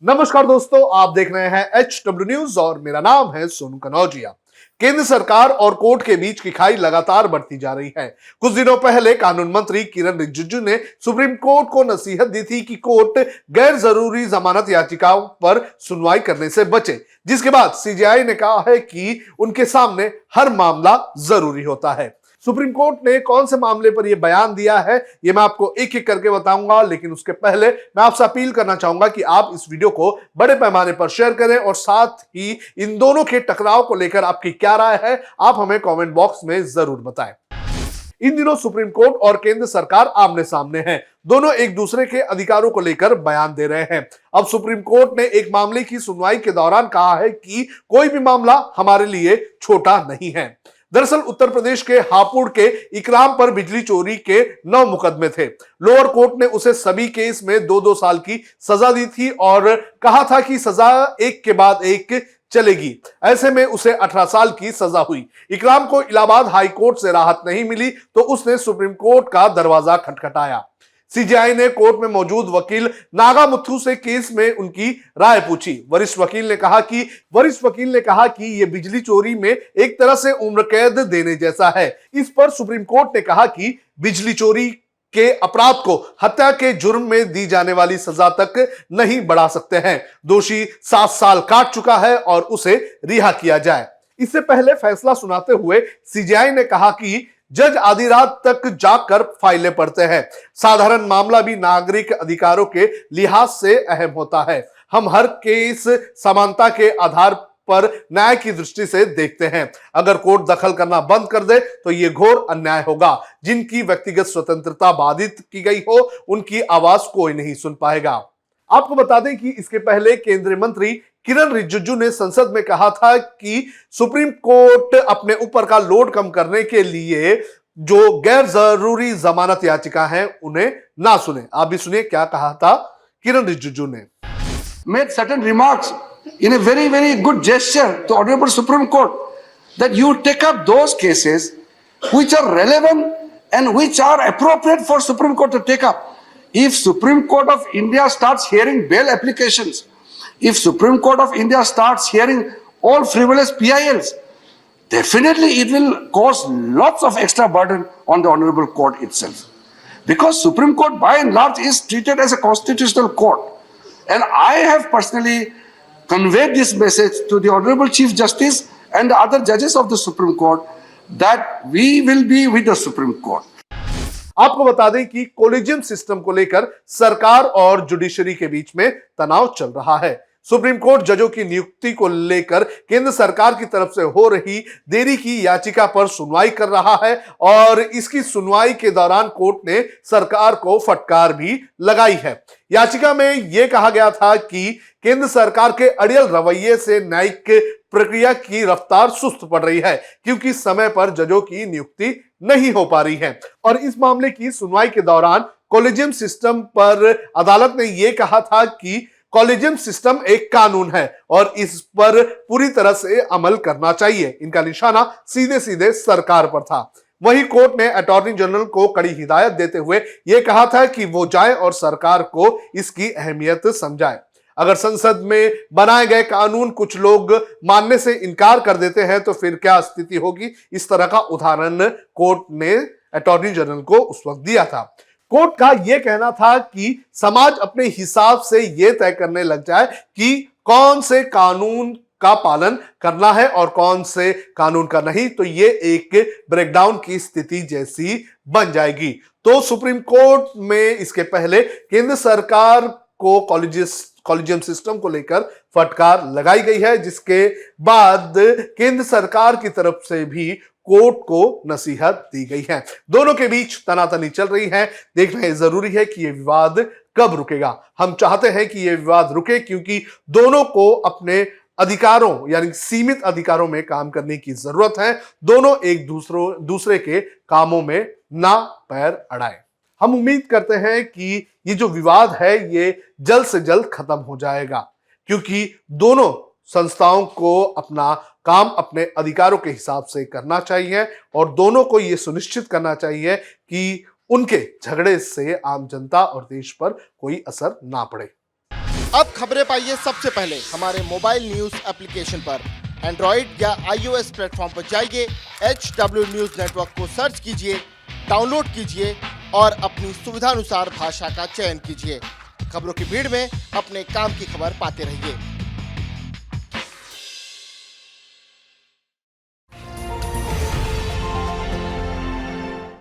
नमस्कार दोस्तों, आप देख रहे हैं HW न्यूज और मेरा नाम है सोनू कनौजिया। केंद्र सरकार और कोर्ट के बीच की खाई लगातार बढ़ती जा रही है। कुछ दिनों पहले कानून मंत्री किरण रिजिजू ने सुप्रीम कोर्ट को नसीहत दी थी कि कोर्ट गैर जरूरी जमानत याचिकाओं पर सुनवाई करने से बचे, जिसके बाद सीजेआई ने कहा है कि उनके सामने हर मामला जरूरी होता है। सुप्रीम कोर्ट ने कौन से मामले पर यह बयान दिया है, ये मैं आपको एक एक करके बताऊंगा, लेकिन उसके पहले मैं आपसे अपील करना चाहूंगा कि आप इस वीडियो को बड़े पैमाने पर शेयर करें और साथ ही इन दोनों के टकराव को लेकर आपकी क्या राय है, आप हमें कमेंट बॉक्स में जरूर बताएं। इन दिनों सुप्रीम कोर्ट और केंद्र सरकार आमने सामने हैं। दोनों एक दूसरे के अधिकारों को लेकर बयान दे रहे हैं। अब सुप्रीम कोर्ट ने एक मामले की सुनवाई के दौरान कहा है कि कोई भी मामला हमारे लिए छोटा नहीं है। दरअसल उत्तर प्रदेश के हापुड़ के इकराम पर बिजली चोरी के 9 मुकदमे थे। लोअर कोर्ट ने उसे सभी केस में 2-2 साल की सजा दी थी और कहा था कि सजा एक के बाद एक चलेगी। ऐसे में उसे 18 साल की सजा हुई। इकराम को इलाहाबाद हाई कोर्ट से राहत नहीं मिली तो उसने सुप्रीम कोर्ट का दरवाजा खटखटाया। सीजेआई ने कोर्ट में मौजूद वकील नागामुथु से केस में उनकी राय पूछी। वरिष्ठ वकील ने कहा कि यह बिजली चोरी में एक तरह से उम्र कैद देने जैसा है। इस पर सुप्रीम कोर्ट ने कहा कि बिजली चोरी के अपराध को हत्या के जुर्म में दी जाने वाली सजा तक नहीं बढ़ा सकते हैं। दोषी 7 साल काट चुका है और उसे रिहा किया जाए। इससे पहले फैसला सुनाते हुए सीजेआई ने कहा कि जज आधी रात तक जागकर फाइलें पढ़ते हैं। साधारण मामला भी नागरिक अधिकारों के लिहाज से अहम होता है। हम हर केस समानता के आधार पर न्याय की दृष्टि से देखते हैं। अगर कोर्ट दखल करना बंद कर दे तो यह घोर अन्याय होगा। जिनकी व्यक्तिगत स्वतंत्रता बाधित की गई हो, उनकी आवाज कोई नहीं सुन पाएगा। आपको बता दें कि इसके पहले केंद्रीय मंत्री किरण रिजिजू ने संसद में कहा था कि सुप्रीम कोर्ट अपने ऊपर का लोड कम करने के लिए जो गैर जरूरी जमानत याचिका है उन्हें ना सुने। आप भी सुनिए क्या कहा था किरण रिजिजू ने। Made certain remarks in a very good gesture to Honorable Supreme Court that you take up those cases which are relevant and which are appropriate for Supreme Court to take up. If Supreme Court of India starts hearing bail applications, if Supreme Court of India starts hearing all frivolous PILs, definitely it will cause lots of extra burden on the Honorable Court itself. Because Supreme Court by and large is treated as a constitutional court. And I have personally conveyed this message to the Honorable Chief Justice and the other judges of the Supreme Court that we will be with the Supreme Court. आपको बता दें कि collegium system को लेकर सरकार और judiciary के बीच में तनाव चल रहा है। सुप्रीम कोर्ट जजों की नियुक्ति को लेकर केंद्र सरकार की तरफ से हो रही देरी की याचिका पर सुनवाई कर रहा है और इसकी सुनवाई के दौरान कोर्ट ने सरकार को फटकार भी लगाई है। याचिका में यह कहा गया था कि केंद्र सरकार के अड़ियल रवैये से न्यायिक प्रक्रिया की रफ्तार सुस्त पड़ रही है, क्योंकि समय पर जजों की नियुक्ति नहीं हो पा रही है। और इस मामले की सुनवाई के दौरान कॉलेजियम सिस्टम पर अदालत ने यह कहा था कि कॉलेजियम सिस्टम एक कानून है और इस पर पूरी तरह से अमल करना चाहिए। इनका निशाना सीधे सीधे सरकार पर था। वहीं कोर्ट ने अटॉर्नी जनरल को कड़ी हिदायत देते हुए यह कहा था कि वो जाए और सरकार को इसकी अहमियत समझाए। अगर संसद में बनाए गए कानून कुछ लोग मानने से इनकार कर देते हैं तो फिर क्या स्थिति होगी, इस तरह का उदाहरण कोर्ट ने अटॉर्नी जनरल को उस वक्त दिया था। कोर्ट का यह कहना था कि समाज अपने हिसाब से यह तय करने लग जाए कि कौन से कानून का पालन करना है और कौन से कानून का नहीं, तो यह एक ब्रेकडाउन की स्थिति जैसी बन जाएगी। तो सुप्रीम कोर्ट में इसके पहले केंद्र सरकार को कॉलेजियम सिस्टम को लेकर फटकार लगाई गई है, जिसके बाद केंद्र सरकार की तरफ से भी कोर्ट को नसीहत दी गई है। दोनों के बीच तनातनी चल रही है। देखना जरूरी है कि यह विवाद कब रुकेगा। हम चाहते हैं कि यह विवाद रुके, क्योंकि दोनों को अपने अधिकारों यानी सीमित अधिकारों में काम करने की जरूरत है। दोनों एक दूसरे के कामों में ना पैर अड़ाए। हम उम्मीद करते हैं कि ये जो विवाद है ये जल्द से जल्द खत्म हो जाएगा, क्योंकि दोनों संस्थाओं को अपना काम अपने अधिकारों के हिसाब से करना चाहिए और दोनों को यह सुनिश्चित करना चाहिए कि उनके झगड़े से आम जनता और देश पर कोई असर ना पड़े। अब खबरें पाइए सबसे पहले हमारे मोबाइल न्यूज एप्लीकेशन पर। एंड्रॉइड या iOS प्लेटफॉर्म पर जाइए, HW न्यूज नेटवर्क को सर्च कीजिए, डाउनलोड कीजिए और अपनी सुविधानुसार भाषा का चयन कीजिए। खबरों की भीड़ में अपने काम की खबर पाते रहिए।